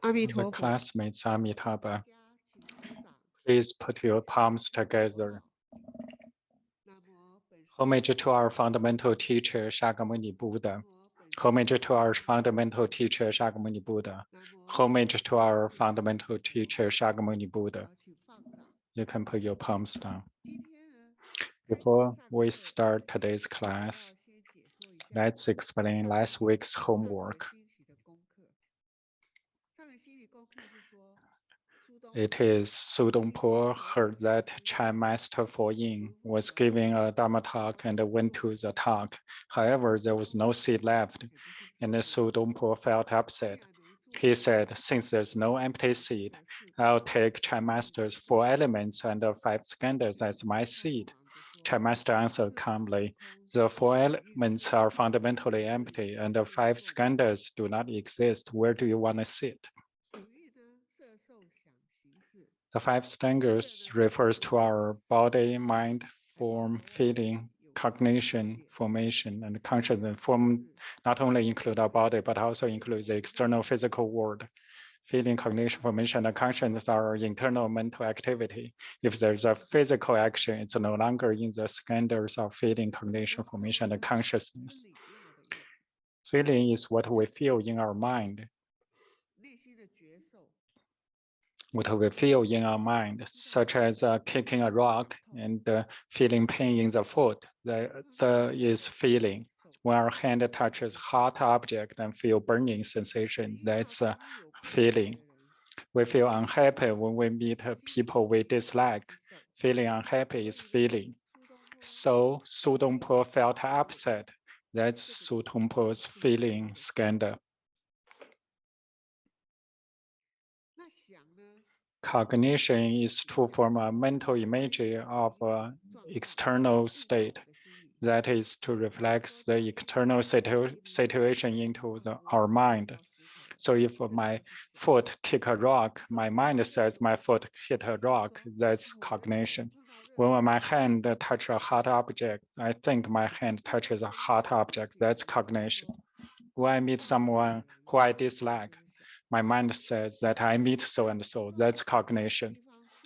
The classmates, Amitabha, please put your palms together. Homage to our fundamental teacher, Shakyamuni Buddha. Homage to our fundamental teacher, Shakyamuni Buddha. Homage to our fundamental teacher, Shakyamuni Buddha. You can put your palms down. Before we start today's class, let's explain last week's homework. It is Su Dongpo heard that Chan Master Fo Ying was giving a Dharma talk and went to the talk. However, there was no seat left, and Su Dongpo felt upset. He said, since there's no empty seat, I'll take Chan Master's 4 elements and 5 skandhas as my seat. Chan Master answered calmly, the 4 elements are fundamentally empty and the 5 skandhas do not exist. Where do you want to sit? The 5 skandhas refers to our body, mind, form, feeling, cognition, formation, and consciousness. Form not only include our body, but also includes the external physical world. Feeling, cognition, formation, and consciousness are internal mental activity. If there's a physical action, it's no longer in the skandhas of feeling, cognition, formation, and consciousness. Feeling is what we feel in our mind. What we feel in our mind, such as kicking a rock and feeling pain in the foot, that is feeling. When our hand touches hot object and feel burning sensation, that's a feeling. We feel unhappy when we meet people we dislike. Feeling unhappy is feeling. So Su Dongpo felt upset. That's Su Dongpo's feeling skandha. Cognition is to form a mental image of an external state, that is to reflect the external situation into our mind. So if my foot kick a rock, my mind says my foot hit a rock, that's cognition. When my hand touch a hot object, I think my hand touches a hot object, that's cognition. When I meet someone who I dislike, my mind says that I meet so and so, that's cognition.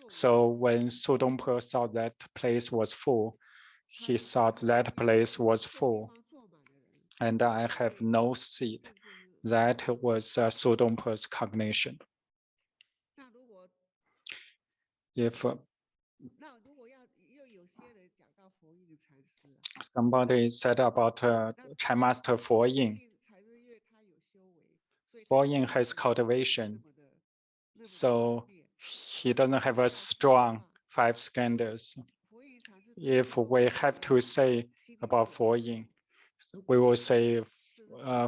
So when Su Dongpo saw that place was full, he thought that place was full and I have no seat. That was Su Dongpo's cognition. If somebody said about Chan Master Fo Ying, Fo Ying has cultivation, so he doesn't have a strong 5 skandhas. If we have to say about Fo Ying, we will say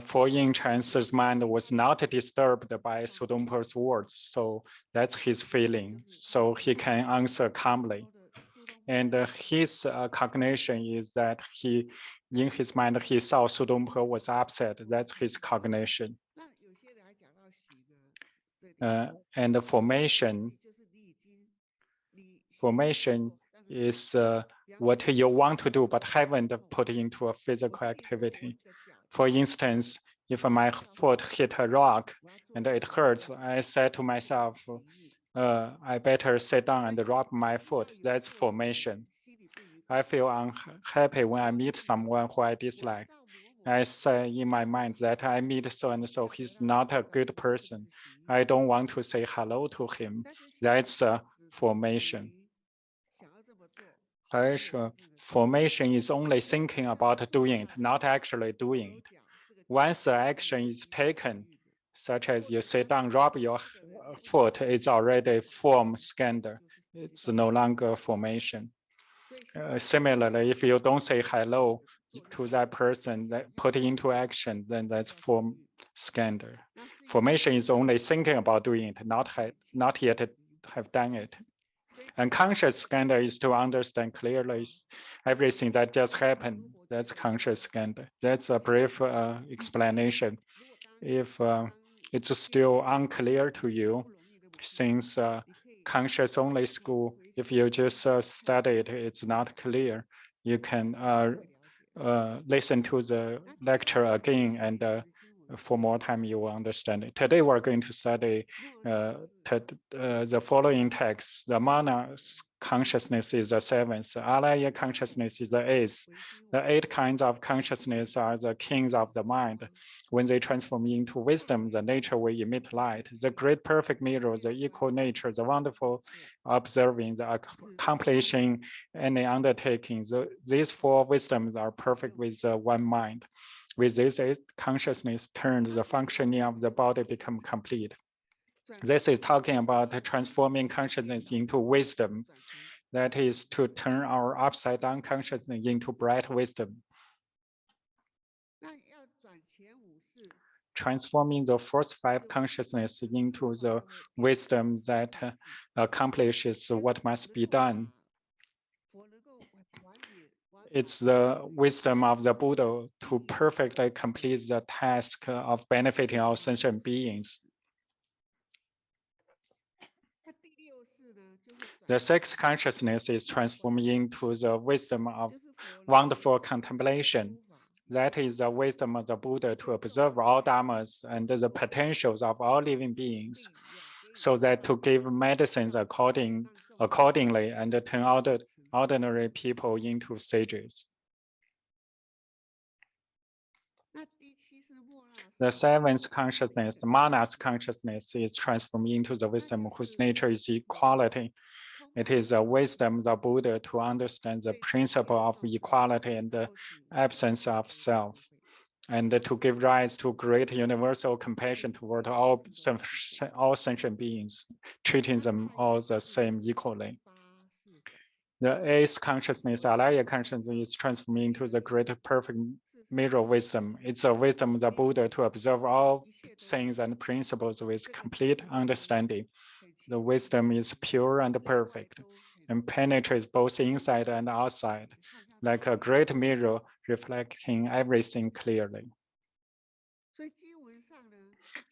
Fo Ying Chan's mind was not disturbed by Su Dongpo's words, so that's his feeling, so he can answer calmly. And his cognition is that in his mind, he saw Su Dongpo was upset. That's his cognition. And the formation is what you want to do, but haven't put into a physical activity. For instance, if my foot hit a rock and it hurts, I said to myself, I better sit down and rub my foot. That's formation. I feel unhappy when I meet someone who I dislike. I say in my mind that I meet so and so, he's not a good person. I don't want to say hello to him. That's a formation. Formation is only thinking about doing it, not actually doing it. Once the action is taken, such as you sit down, rub your foot, it's already form skandha. It's no longer formation. Similarly, if you don't say hello to that person, that put into action, then that's form skandha. Formation is only thinking about doing it, not yet have done it. And conscious skandha is to understand clearly everything that just happened. That's conscious skandha. That's a brief explanation. If it's still unclear to you, since conscious only school, if you just study it, it's not clear. You can listen to the lecture again and For more time, you will understand it. Today, we're going to study the following texts. The Manas consciousness is the seventh. Alaya consciousness is the eighth. The 8 kinds of consciousness are the kings of the mind. When they transform into wisdom, the nature will emit light. The great perfect mirror, the equal nature, the wonderful observing, the accomplishing any undertaking. These 4 wisdoms are perfect with one mind. With this consciousness turned, the functioning of the body become complete. This is talking about transforming consciousness into wisdom. That is to turn our upside down consciousness into bright wisdom. Transforming the first 5 consciousness into the wisdom that accomplishes what must be done. It's the wisdom of the Buddha to perfectly complete the task of benefiting all sentient beings. The 6th consciousness is transformed into the wisdom of wonderful contemplation. That is the wisdom of the Buddha to observe all dharmas and the potentials of all living beings, so that to give medicines accordingly and turn ordinary people into sages. The 7th consciousness, the Manas consciousness, is transformed into the wisdom whose nature is equality. It is a wisdom of the Buddha to understand the principle of equality and the absence of self, and to give rise to great universal compassion toward all sentient beings, treating them all the same equally. The 8th consciousness, Alaya consciousness, is transformed into the great perfect mirror wisdom. It's a wisdom of the Buddha to observe all things and principles with complete understanding. The wisdom is pure and perfect and penetrates both inside and outside, like a great mirror reflecting everything clearly.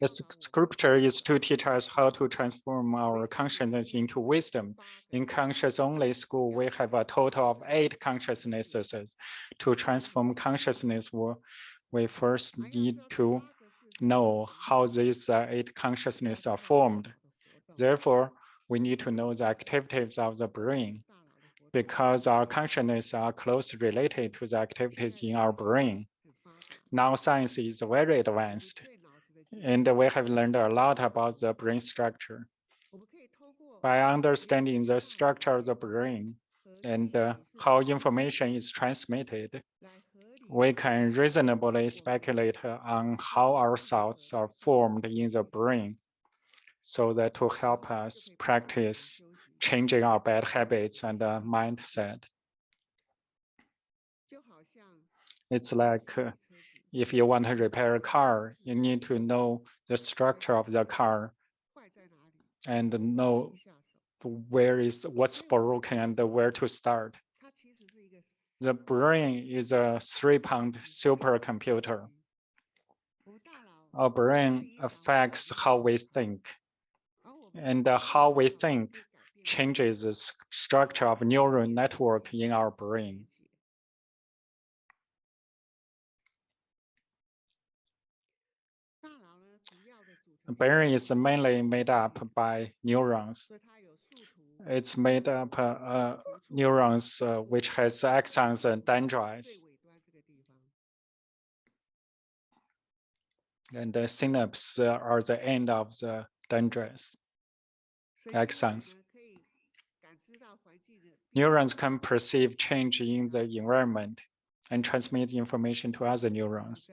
The scripture is to teach us how to transform our consciousness into wisdom. In conscious only school, we have a total of 8 consciousnesses. To transform consciousness, we first need to know how these 8 consciousnesses are formed. Therefore, we need to know the activities of the brain, because our consciousness are closely related to the activities in our brain. Now science is very advanced, and we have learned a lot about the brain structure. By understanding the structure of the brain and how information is transmitted, we can reasonably speculate on how our thoughts are formed in the brain, so that to help us practice changing our bad habits and mindset. It's like if you want to repair a car, you need to know the structure of the car and know what's broken and where to start. The brain is a 3-pound supercomputer. Our brain affects how we think, and how we think changes the structure of neural network in our brain. The brain is mainly made up by neurons. It's made up neurons which has axons and dendrites. And the synapses are the end of the dendrites, axons. Neurons can perceive change in the environment and transmit information to other neurons.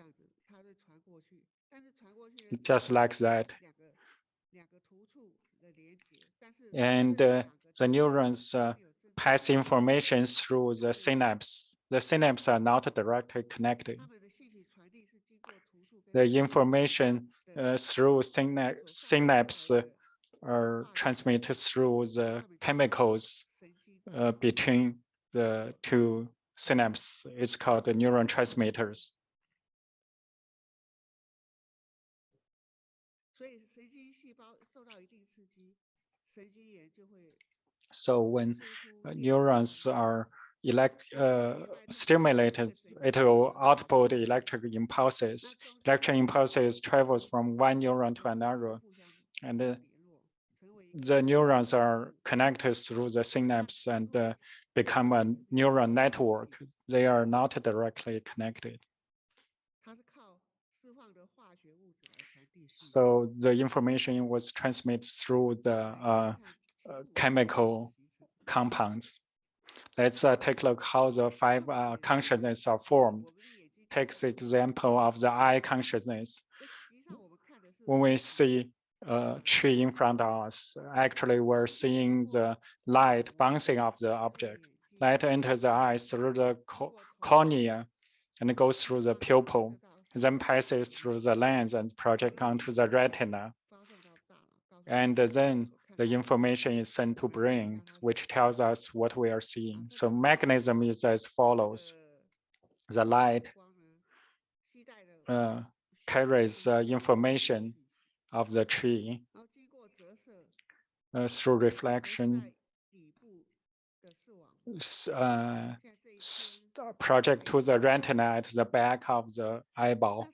Just like that. And the neurons pass information through the synapse. The synapses are not directly connected. The information through synapse are transmitted through the chemicals between the 2 synapses. It's called the neurotransmitters. So when neurons are stimulated, it will output electric impulses. Electric impulses travels from one neuron to another, and the neurons are connected through the synapse and become a neural network. They are not directly connected. So the information was transmitted through the chemical compounds. Let's take a look how the five consciousness are formed. Take the example of the eye consciousness. When we see a tree in front of us, actually we're seeing the light bouncing off the object. Light enters the eye through the cornea and goes through the pupil, then passes through the lens and projects onto the retina. And then the information is sent to brain, which tells us what we are seeing. So mechanism is as follows. The light carries information of the tree through reflection, project to the retina at the back of the eyeball.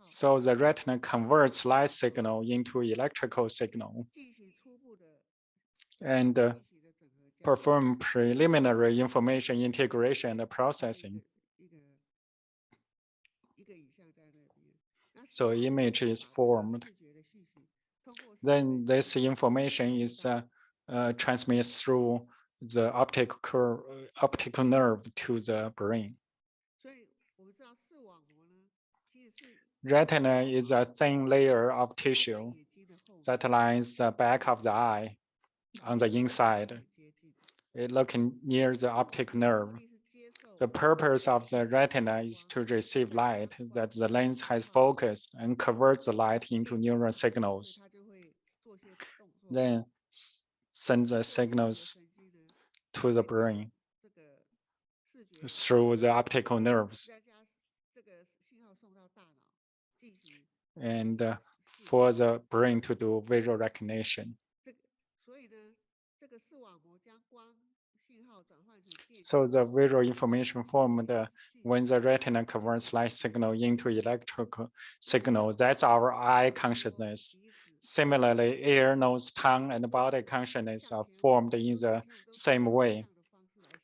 So the retina converts light signal into electrical signal and perform preliminary information integration and processing. So image is formed. Then this information is transmitted through the optical nerve to the brain. Retina is a thin layer of tissue that lines the back of the eye on the inside. It looking near the optic nerve. The purpose of the retina is to receive light that the lens has focused and converts the light into neural signals. Then send the signals to the brain through the optical nerves. And for the brain to do visual recognition. So the visual information formed when the retina converts light signal into electrical signal, that's our eye consciousness. Similarly, ear, nose, tongue, and body consciousness are formed in the same way.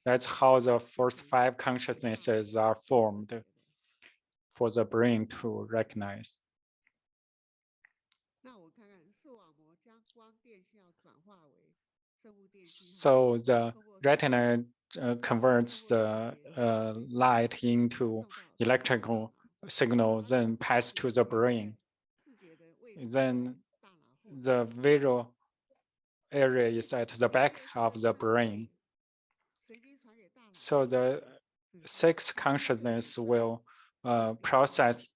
That's how the first five consciousnesses are formed for the brain to recognize. So the retina converts the light into electrical signal, then pass to the brain. Then the visual area is at the back of the brain. So the sixth consciousness will process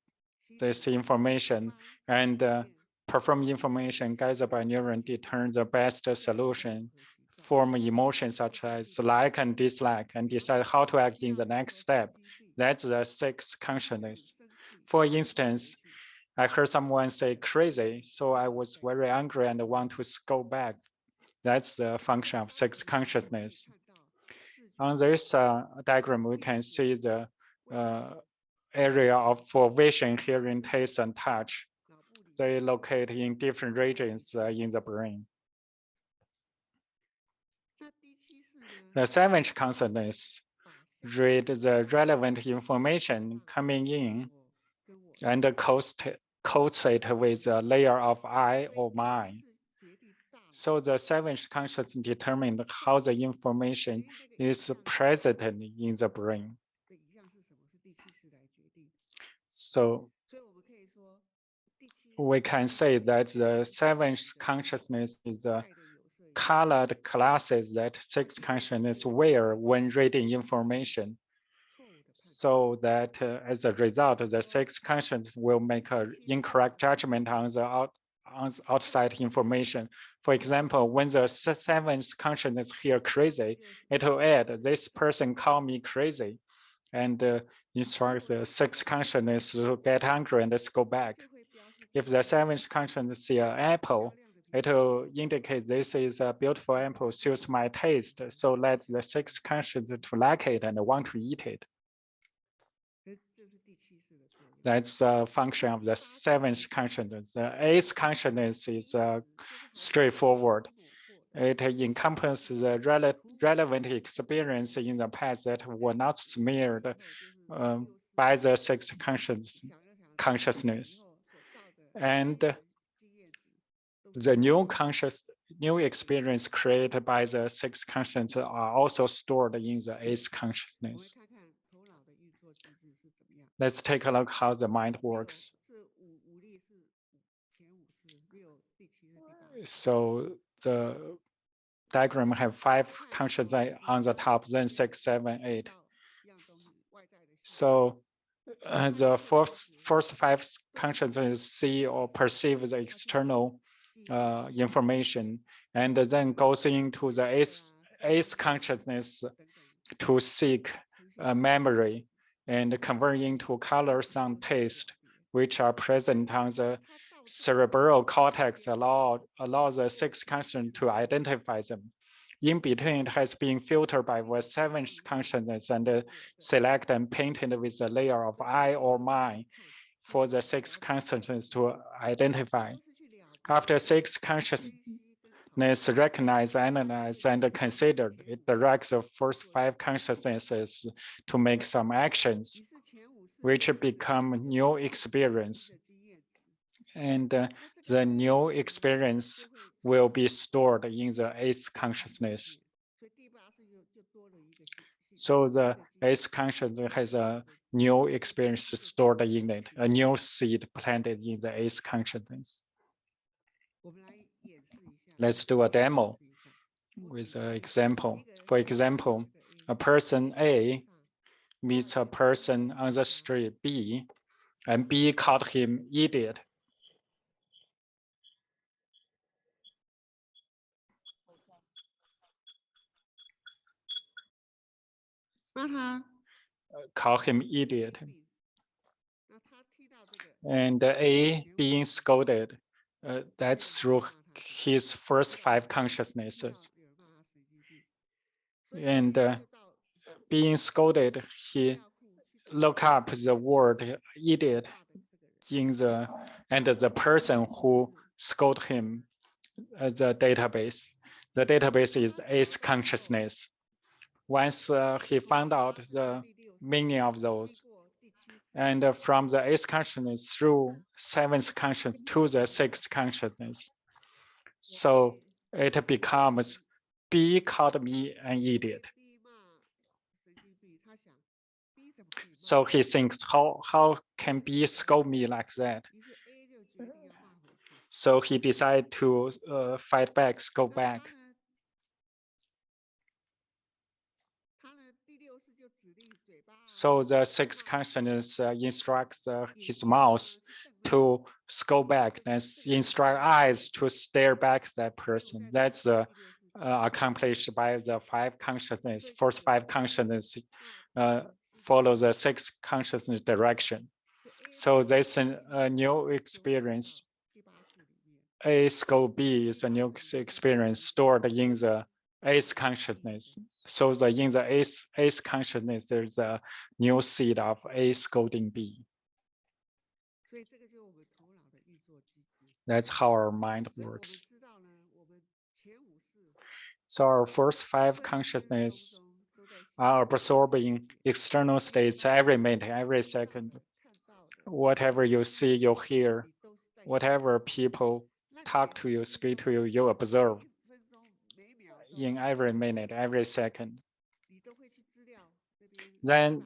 this information and perform information gathered by neuron, determine the best solution, form emotions such as like and dislike, and decide how to act in the next step. That's the sixth consciousness. For instance, I heard someone say crazy, so I was very angry and want to go back. That's the function of sixth consciousness. On this diagram, we can see the area of for vision, hearing, taste, and touch. They locate in different regions in the brain. The seventh consciousness read the relevant information coming in and coats it with a layer of I or mind. So the seventh consciousness determined how the information is present in the brain. So we can say that the seventh consciousness is the colored glasses that sixth consciousness wear when reading information. So that as a result, the sixth consciousness will make an incorrect judgment on the outside information. For example, when the seventh consciousness hear crazy, it will add, this person called me crazy, and instruct the sixth consciousness to get angry and let's go back. If the seventh consciousness see an apple, it will indicate this is a beautiful apple, suits my taste. So let the sixth conscience to like it and want to eat it. That's a function of the seventh consciousness. The eighth consciousness is straightforward. It encompasses the relevant experience in the past that were not smeared by the sixth consciousness. And the new experience created by the sixth consciousness are also stored in the eighth consciousness. Let's take a look how the mind works. So the diagram have 5 consciousness on the top, then 6, 7, 8. So the first 5 consciousness see or perceive the external information, and then goes into the eighth consciousness to seek memory and convert into color, sound, taste, which are present on the cerebral cortex, allow the sixth consciousness to identify them. In between, it has been filtered by the seventh consciousness and select and painted with a layer of I or mine for the sixth consciousness to identify. After sixth consciousness recognize, analyze, and consider, it directs the first 5 consciousnesses to make some actions, which become new experience. And the new experience will be stored in the eighth consciousness. So the eighth consciousness has a new experience stored in it, a new seed planted in the eighth consciousness. Let's do a demo with an example. For example, a person A meets a person on the street B, and B called him idiot. Call him idiot. And A being scolded, that's through his first 5 consciousnesses. And being scolded, he look up the word idiot in the person who scolded him the database. The database is eighth consciousness. Once he found out the meaning of those, and from the eighth consciousness through seventh consciousness to the sixth consciousness, so it becomes B called me an idiot. So he thinks, how can B scold me like that? So he decided to fight back, scold back. So the sixth consciousness instructs his mouth to scold back, and instruct eyes to stare back at that person. That's accomplished by the 5 consciousness. First 5 consciousness follow the sixth consciousness direction. So this a new experience. A scold B is a new experience stored in the eighth consciousness. So in the eighth consciousness, there's a new seed of A scolding B. That's how our mind works. So our first 5 consciousness are absorbing external states every minute, every second. Whatever you see, you hear, whatever people talk to you, speak to you, you observe in every minute, every second. Then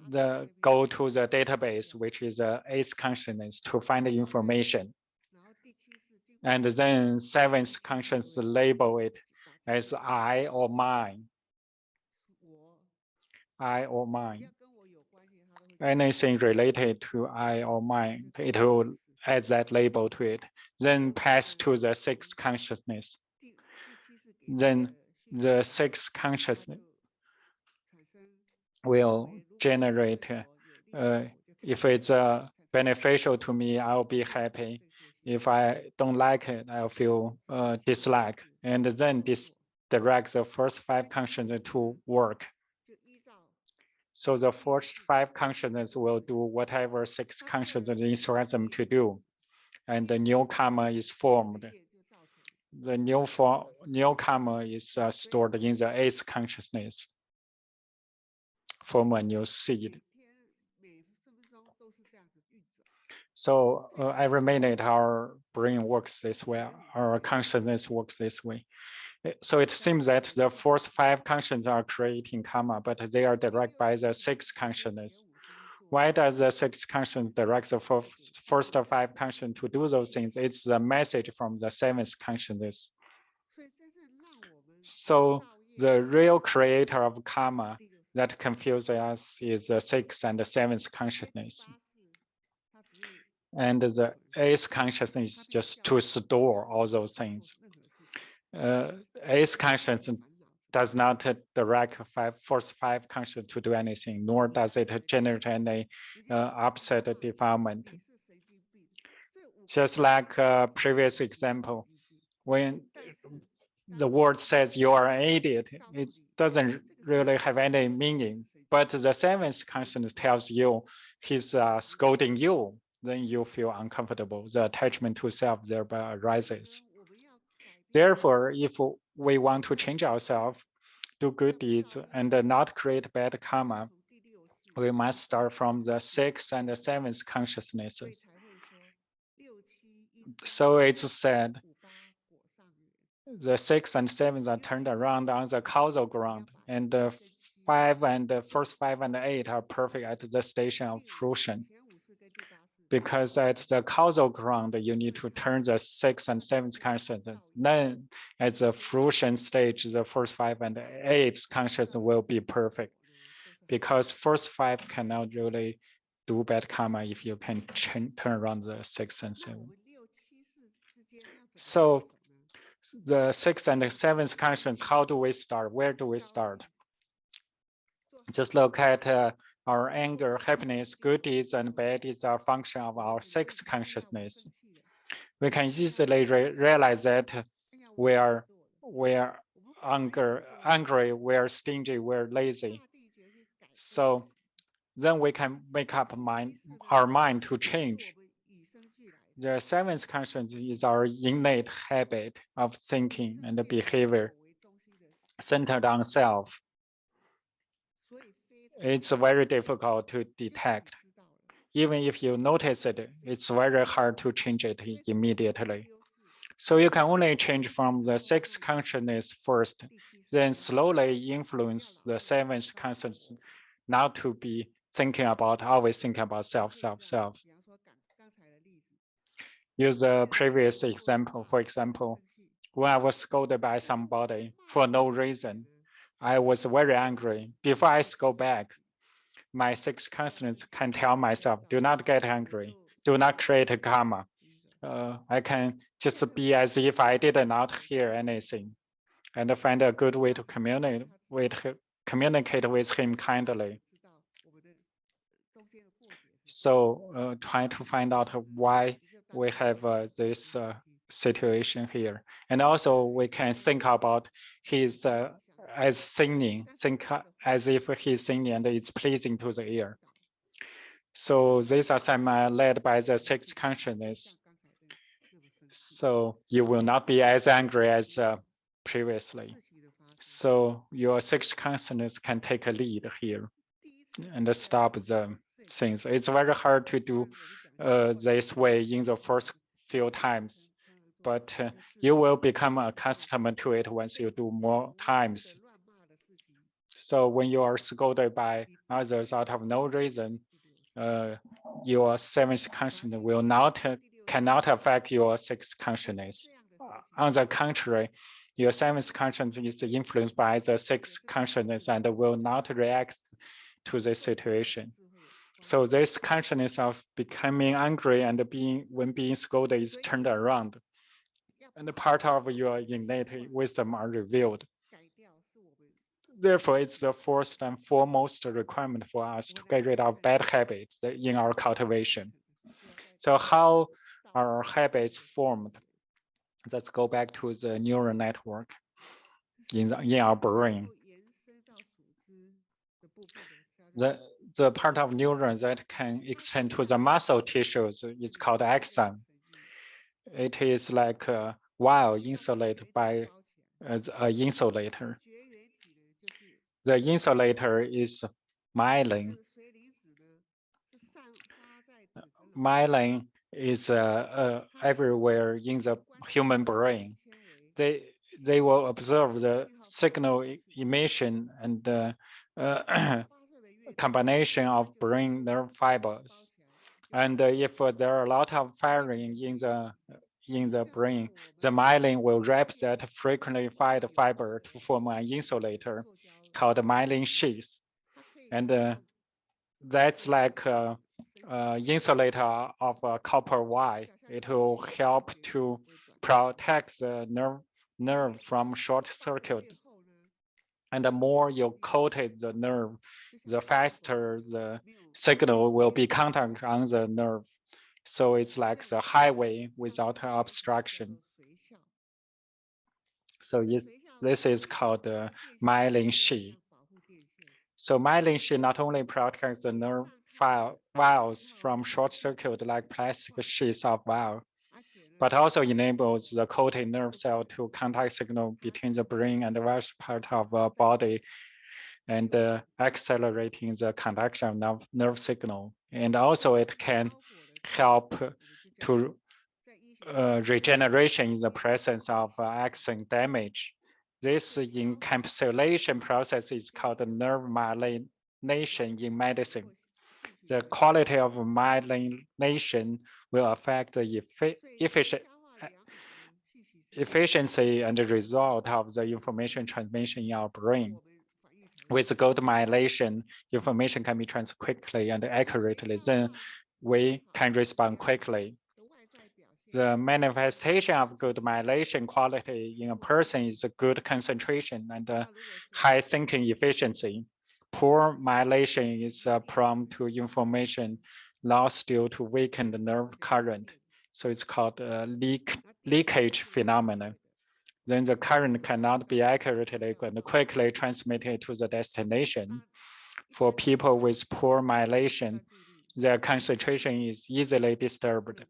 go to the database, which is the eighth consciousness, to find the information. And then seventh consciousness label it as I or mine. I or mine. Anything related to I or mine, it will add that label to it. Then pass to the sixth consciousness. Then the sixth consciousness will generate, if it's beneficial to me, I'll be happy. If I don't like it, I'll feel dislike, and then this direct the first 5 consciousness to work. So the first 5 consciousness will do whatever 6 consciousness instruct them to do, and the new karma is formed. The new karma is stored in the 8th consciousness, form a new seed. So every minute our brain works this way, our consciousness works this way. So it seems that the first 5 consciousness are creating karma, but they are directed by the 6th consciousness. Why does the 6th consciousness direct the first 5 consciousness to do those things? It's the message from the 7th consciousness. So the real creator of karma that confuses us is the 6th and the 7th consciousness. And the 8th consciousness is just to store all those things. 8th consciousness does not direct first 5 consciousness to do anything, nor does it generate any opposite defilement. Just like a previous example, when the word says you are an idiot, it doesn't really have any meaning. But the 7th consciousness tells you he's scolding you, then you feel uncomfortable. The attachment to self thereby arises. Therefore, if we want to change ourselves, do good deeds, and not create bad karma, we must start from the 6th and the 7th consciousnesses. So it's said, the 6th and 7th are turned around on the causal ground, and the 5 and the first 5 and 8 are perfect at the station of fruition. Because at the causal ground, you need to turn the 6th and 7th consciousness. Then at the fruition stage, the first 5 and 8th consciousness will be perfect. Because first 5 cannot really do bad karma if you can turn around the 6th and 7th. So the 6th and the 7th consciousness, how do we start? Where do we start? Just look at our anger, happiness, good deeds, and bad deeds are a function of our 6th consciousness. We can easily realize that we're angry, we're stingy, we're lazy. So then we can make up our mind to change. The 7th consciousness is our innate habit of thinking and behavior centered on self. It's very difficult to detect. Even if you notice it, it's very hard to change it immediately. So you can only change from the 6th consciousness first, then slowly influence the 7th consciousness not to be always thinking about self. Use the previous example. For example, when I was scolded by somebody for no reason, I was very angry. Before I scold back, my 6th consciousness can tell myself, do not get angry, do not create karma. I can just be as if I did not hear anything and find a good way to communicate with him kindly. So trying to find out why we have this situation here. And also we can think about his as singing, think as if he's singing and it's pleasing to the ear. So this assignment led by the 6th consciousness. So you will not be as angry as previously. So your 6th consciousness can take a lead here and stop the things. It's very hard to do this way in the first few times, but you will become accustomed to it once you do more times. So when you are scolded by others out of no reason, your 7th consciousness will cannot affect your 6th consciousness. On the contrary, your 7th consciousness is influenced by the 6th consciousness and will not react to the situation. So this consciousness of becoming angry and when being scolded is turned around, and part of your innate wisdom are revealed. Therefore, it's the first and foremost requirement for us to get rid of bad habits in our cultivation. So how are habits formed. Let's go back to the neural network in our brain. The part of neuron that can extend to the muscle tissues is called axon. It is like a wire insulated by an insulator. The insulator is myelin. Myelin is everywhere in the human brain. They will observe the signal emission and the combination of brain nerve fibers. And if there are a lot of firing in the brain, the myelin will wrap that frequently fired fiber to form an insulator called myelin sheath. And that's like insulator of a copper wire. It will help to protect the nerve from short circuit. And the more you coated the nerve, the faster the signal will be contact on the nerve. So it's like the highway without obstruction. So this is called the myelin sheath. So myelin sheath not only protects the nerve wires from short circuit like plastic sheets of wire, but also enables the coated nerve cell to contact signal between the brain and the various part of the body, and accelerating the conduction of nerve signal. And also it can help to regeneration in the presence of axon damage. This encapsulation process is called nerve myelination in medicine. The quality of myelination will affect the efficiency and the result of the information transmission in our brain. With good myelination, information can be transferred quickly and accurately. Then we can respond quickly. The manifestation of good myelination quality in a person is a good concentration and high thinking efficiency. Poor myelination is prone to information loss due to weakened nerve current. So it's called leakage phenomenon. Then the current cannot be accurately and quickly transmitted to the destination. For people with poor myelination, their concentration is easily disturbed,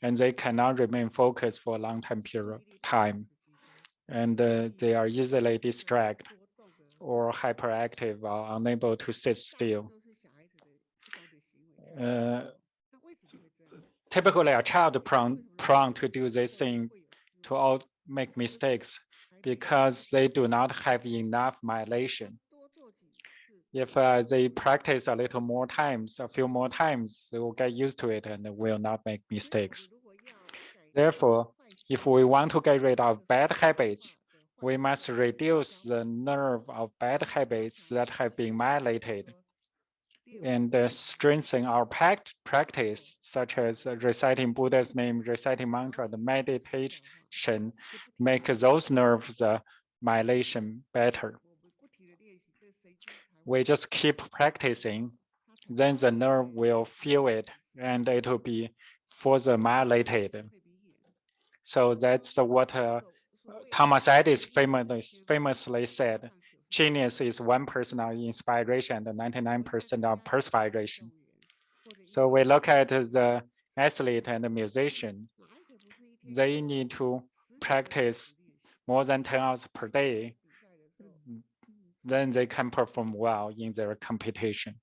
and they cannot remain focused for a long period of time. And they are easily distracted or hyperactive or unable to sit still. Typically, a child prone to do this thing to all make mistakes because they do not have enough myelination. If they practice a little more times, a few more times, they will get used to it and will not make mistakes. Therefore, if we want to get rid of bad habits, we must reduce the nerve of bad habits that have been myelinated and strengthen our practice, such as reciting Buddha's name, reciting mantra, the meditation, make those nerves myelation better. We just keep practicing, then the nerve will feel it and it will be further myelinated. So that's what Thomas Edison famously said. Genius is 1% of inspiration and 99% of perspiration. So we look at the athlete and the musician. They need to practice more than 10 hours per day. Then they can perform well in their competition.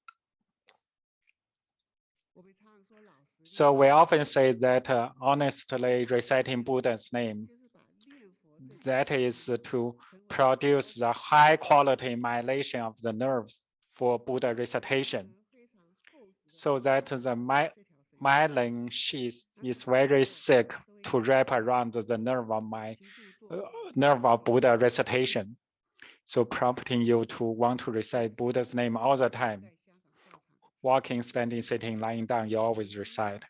So we often say that honestly reciting Buddha's name, that is to produce the high quality myelination of the nerves for Buddha recitation, so that the myelin sheath is very thick to wrap around the nerve of Buddha recitation, so prompting you to want to recite Buddha's name all the time. Walking, standing, sitting, lying down, you always recite.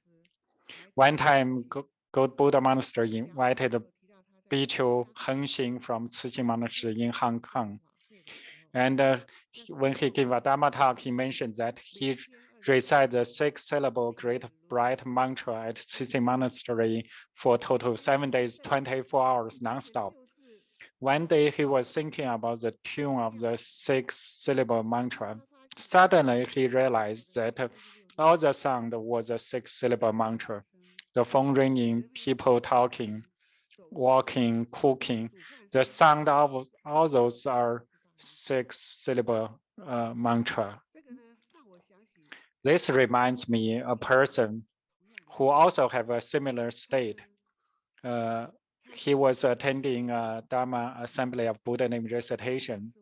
One time, Good Buddha Monastery invited Bhikkhu Heng from Cixin Monastery in Hong Kong. And when he gave a Dharma talk, he mentioned that he recite the 6-syllable great bright mantra at Cixin Monastery for a total of 7 days, 24 hours nonstop. One day he was thinking about the tune of the 6-syllable mantra. Suddenly he realized that all the sound was a 6-syllable mantra. The phone ringing, people talking, walking, cooking. The sound of all those are 6-syllable mantra. This reminds me a person who also have a similar state. He was attending a Dharma assembly of Buddha name recitation,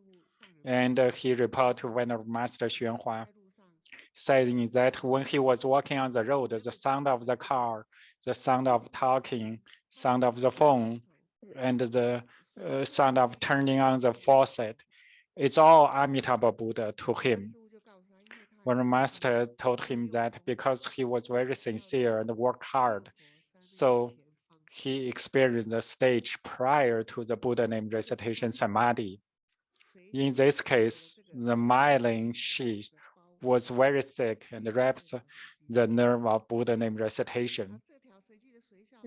and he reported to Venerable Master Xuanhua, saying that when he was walking on the road, the sound of the car, the sound of talking, sound of the phone, and the sound of turning on the faucet, it's all Amitabha Buddha to him. When the master told him that because he was very sincere and worked hard, so he experienced the stage prior to the Buddha name recitation samadhi. In this case, the myelin sheath was very thick and wraps the nerve of Buddha name recitation.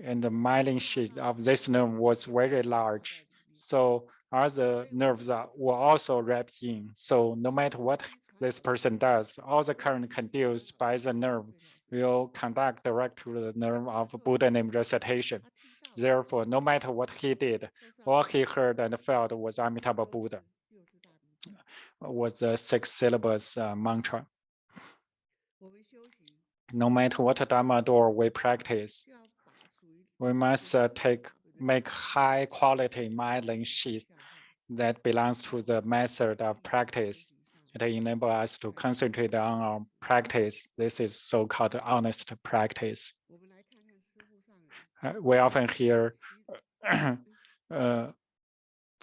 And the myelin sheath of this nerve was very large. So other nerves were also wrapped in. So no matter what this person does, all the current conduced by the nerve will conduct direct to the nerve of Buddha name recitation. Therefore, no matter what he did, all he heard and felt was Amitabha Buddha, was the 6 syllables mantra. No matter what Dharma door we practice, we must make high quality myelin sheath that belongs to the method of practice. It enables us to concentrate on our practice. This is so-called honest practice. We often hear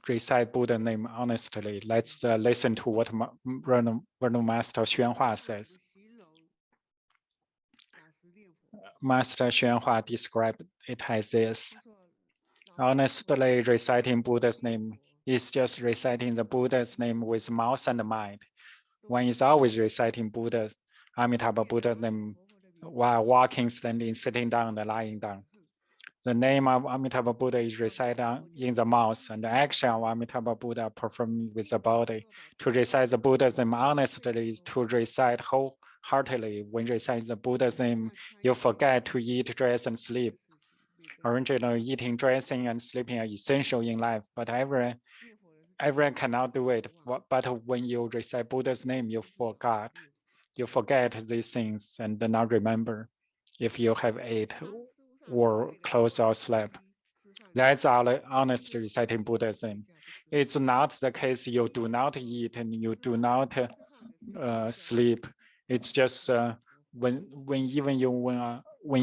recite Buddha name honestly. Let's listen to what Venerable Master Xuanhua says. Master Xuanhua described it as this. Honestly, reciting Buddha's name is just reciting the Buddha's name with mouth and mind. One is always reciting Buddha's, Amitabha Buddha's name while walking, standing, sitting down, and lying down. The name of Amitabha Buddha is recited in the mouth, and the action of Amitabha Buddha performed with the body. To recite the Buddha's name honestly is to recite wholeheartedly. When reciting the Buddha's name, you forget to eat, dress, and sleep. Originally, eating, dressing, and sleeping are essential in life, but everyone cannot do it. But when you recite Buddha's name, you forget these things and not remember if you have ate or clothes or slept. That's honestly reciting Buddha's name. It's not the case you do not eat and you do not sleep. It's just when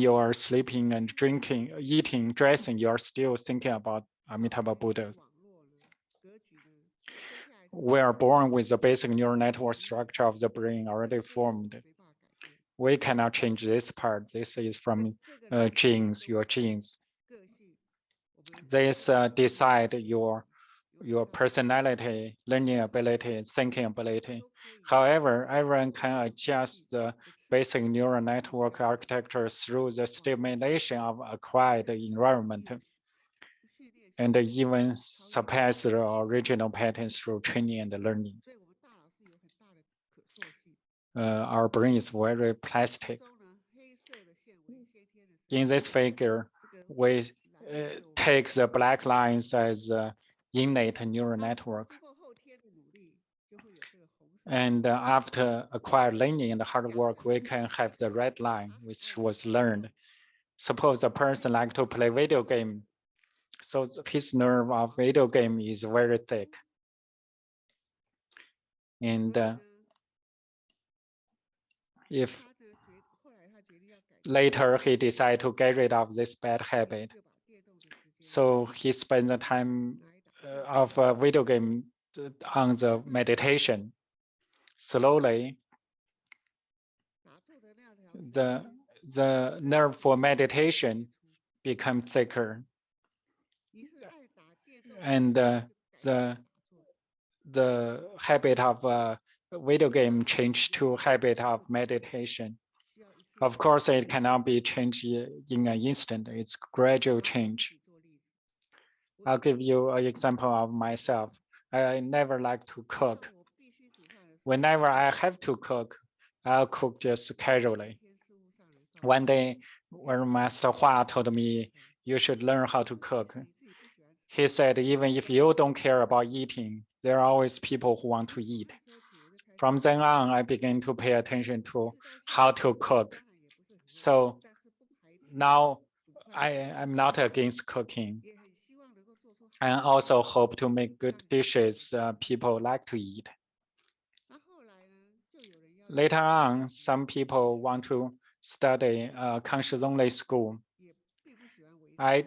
you are sleeping and drinking, eating, dressing, you are still thinking about Amitabha Buddha. We are born with the basic neural network structure of the brain already formed. We cannot change this part. This is from genes, your genes. This decide your personality, learning ability, thinking ability. However, everyone can adjust the basic neural network architecture through the stimulation of acquired environment, and even surpass the original patterns through training and learning. Our brain is very plastic. In this figure, we take the black lines as innate neural network. And after acquired learning and hard work, we can have the red line, which was learned. Suppose a person like to play video game, so his nerve of video game is very thick. And if later he decide to get rid of this bad habit, so he spends the time of video game on the meditation. Slowly, the nerve for meditation become thicker, and the habit of video game changed to habit of meditation. Of course, it cannot be changed in an instant. It's gradual change. I'll give you an example of myself. I never like to cook. Whenever I have to cook, I'll cook just casually. One day, when Master Hua told me, you should learn how to cook. He said, even if you don't care about eating, there are always people who want to eat. From then on, I began to pay attention to how to cook. So now I'm not against cooking. I also hope to make good dishes people like to eat. Later on, some people want to study conscious-only school. I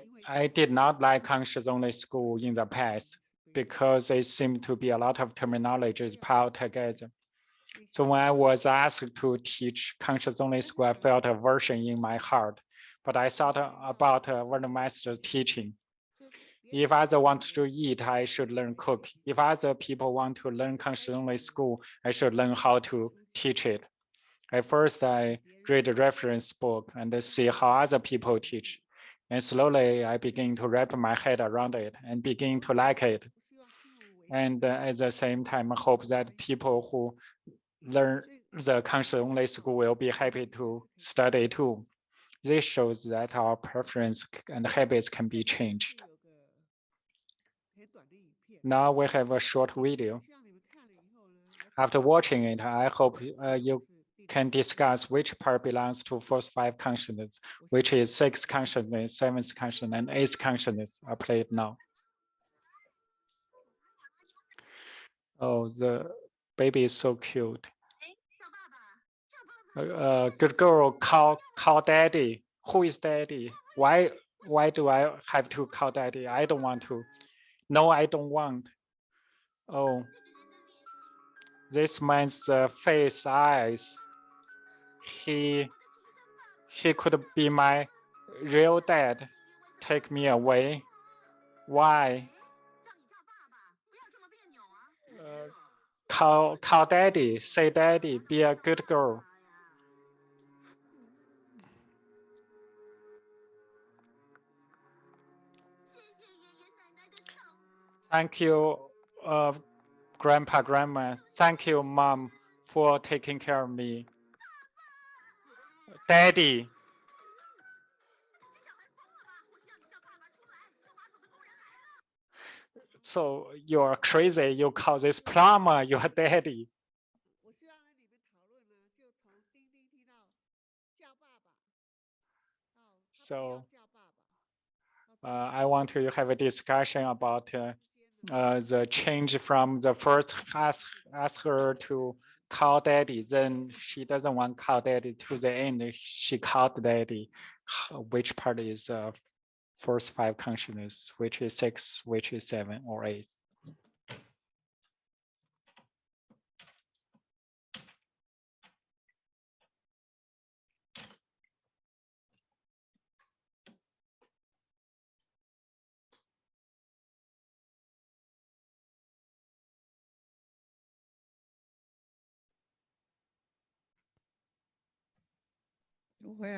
did not like conscious-only school in the past because it seemed to be a lot of terminologies piled together. So when I was asked to teach conscious-only school, I felt aversion in my heart. But I thought about what the master's teaching. If others want to eat, I should learn cook. If other people want to learn conscious-only school, I should learn how to teach it. At first, I read a reference book and see how other people teach. And slowly, I begin to wrap my head around it and begin to like it. And at the same time, I hope that people who learn the conscious-only school will be happy to study too. This shows that our preference and habits can be changed. Now we have a short video. After watching it, I hope you can discuss which part belongs to first five consciousness, which is sixth consciousness, seventh consciousness, and eighth consciousness. I'll play it now. Oh, the baby is so cute. Good girl, call daddy. Who is daddy? Why do I have to call daddy? I don't want to. No, I don't want. Oh, this man's face, eyes. He could be my real dad. Take me away. Why? Call daddy. Say daddy. Be a good girl. Thank you, grandpa, grandma. Thank you, mom, for taking care of me. Daddy. So you're crazy. You call this plumber your daddy. So I want to have a discussion about the change from the first ask her to call daddy, then she doesn't want call daddy, to the end she called daddy. Which part is first five consciousness, which is six, which is seven or eight?回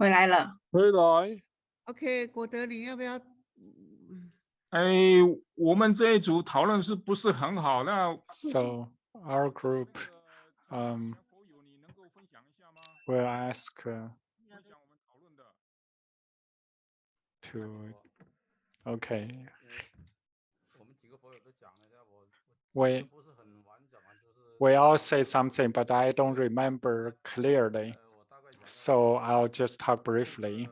来了。回来。OK，果德，你要不要？哎，我们这一组讨论是不是很好？那 So our group will ask to okay. We all say something, but I don't remember clearly. So I'll just talk briefly.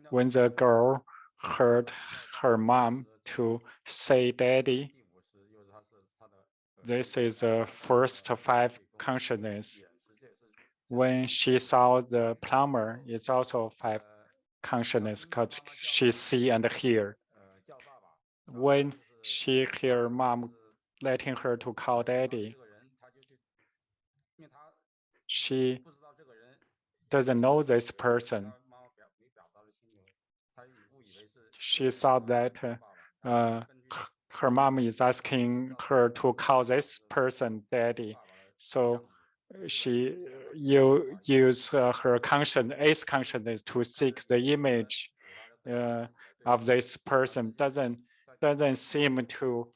When the girl heard her mom to say daddy, this is the first five consciousness. When she saw the plumber, it's also five consciousness because she see and hear. When she hear mom letting her to call daddy, she doesn't know this person. she thought that her mom is asking her to call this person daddy. So she use her eighth consciousness to seek the image of this person. Doesn't seem to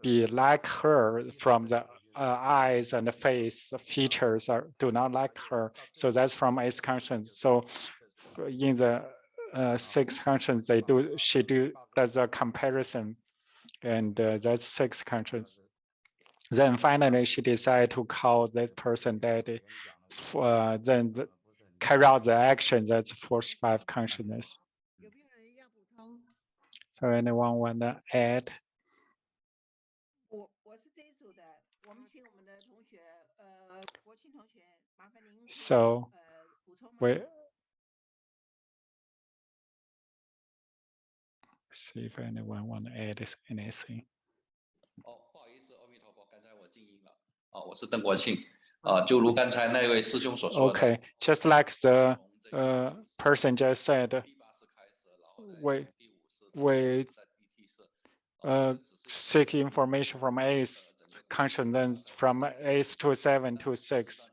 be like her from the eyes and the face features do not like her. So that's from eighth conscience. So in the sixth conscience, she does a comparison, and that's sixth conscience. Then finally, she decided to call this person daddy. Then carry out the action. That's force five consciousness. So anyone want to add? 我是这一组的，我们请我们的同学，国庆同学，麻烦您 So 补充吗？ we see if anyone want to add anything. 不好意思，阿弥陀佛，刚才我静音了。我是邓国庆。就如刚才那位师兄所说的。Okay, just like the person just said, we seek information from eighth consciousness, from eighth to 7 to 6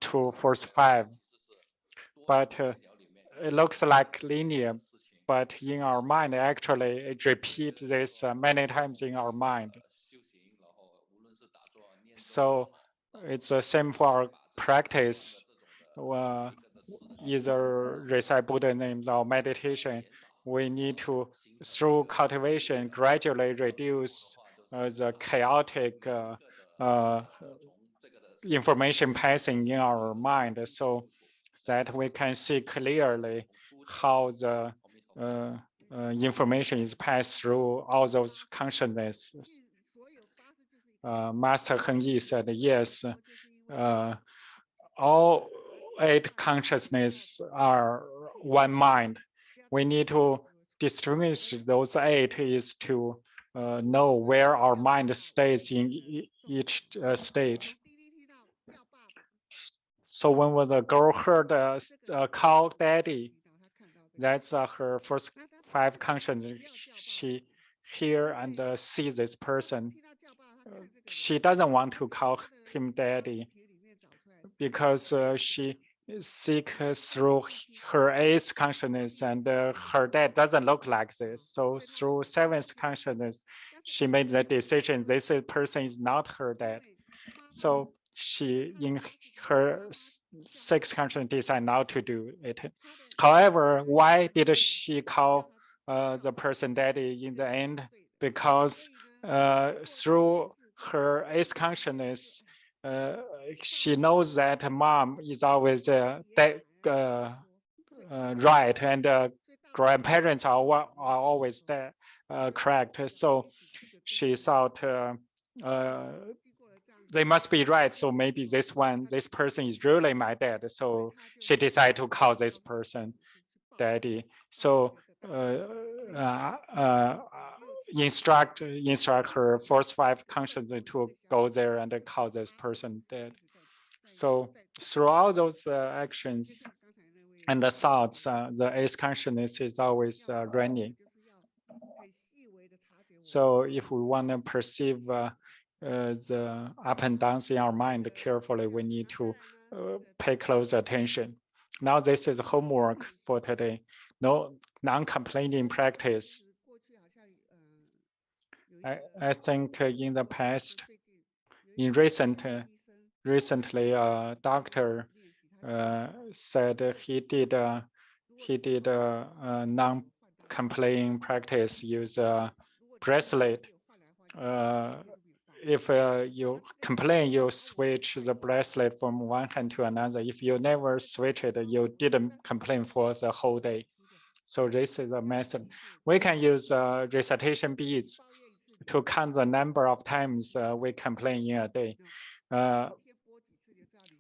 to force 5. But it looks like linear, but in our mind, actually, it repeats this many times in our mind. So it's the same for our practice. Either recite Buddha names or meditation, we need to, through cultivation, gradually reduce the chaotic information passing in our mind, so that we can see clearly how the information is passed through all those consciousnesses. Master Heng Yi said, yes, all 8 consciousnesses are one mind. We need to distinguish those 8 is to know where our mind stays in each stage. So when the girl heard call daddy, that's her first 5 consciousness. She hear and see this person. She doesn't want to call him daddy because she seek through her 8th consciousness, and her dad doesn't look like this. So through 7th consciousness, she made the decision this person is not her dad. So she, in her 6th consciousness, decided not to do it. However, why did she call the person daddy in the end? Because through her 8th consciousness, she knows that mom is always right, and grandparents are always correct. So she thought they must be right. So maybe this person is really my dad. So she decided to call this person daddy. So instruct her force 5 consciousness to go there and call this person dad. So through all those actions and the thoughts, the 8th consciousness is always running. So if we want to perceive the up and downs in our mind carefully, we need to pay close attention. Now this is homework for today. No non-complaining practice. I think in the past, in recently, a doctor said he did a non-complaining practice, use a bracelet. If you complain, you switch the bracelet from one hand to another. If you never switch it, you didn't complain for the whole day. So this is a method. We can use recitation beads to count the number of times we complain in a day.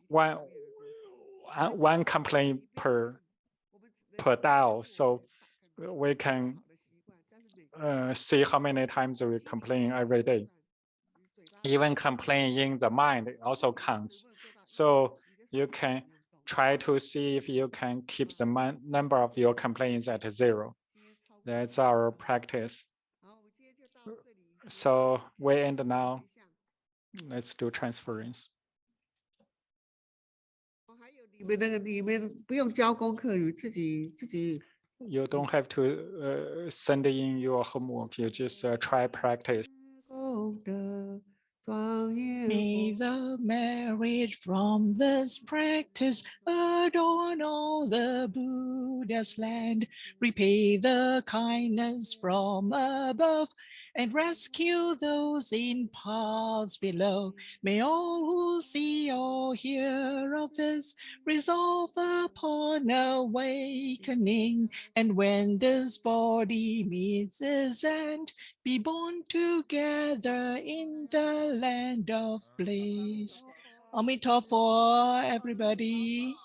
One complaint per dial, so we can see how many times we complain every day. Even complaining in the mind also counts. So you can try to see if you can keep the number of your complaints at 0. That's our practice. 好，我们今天就到这里。 So we end now. Let's do transference. 还有你们不用交功课，你自己。 You don't have to send in your homework. You just try practice. 功德庄严 May 佛 the merit from this practice adorn all the Buddha's land, repay the kindness from above, and rescue those in paths below. May all who see or hear of this resolve upon awakening, and when this body meets its end, be born together in the land of bliss. Amitofo, everybody.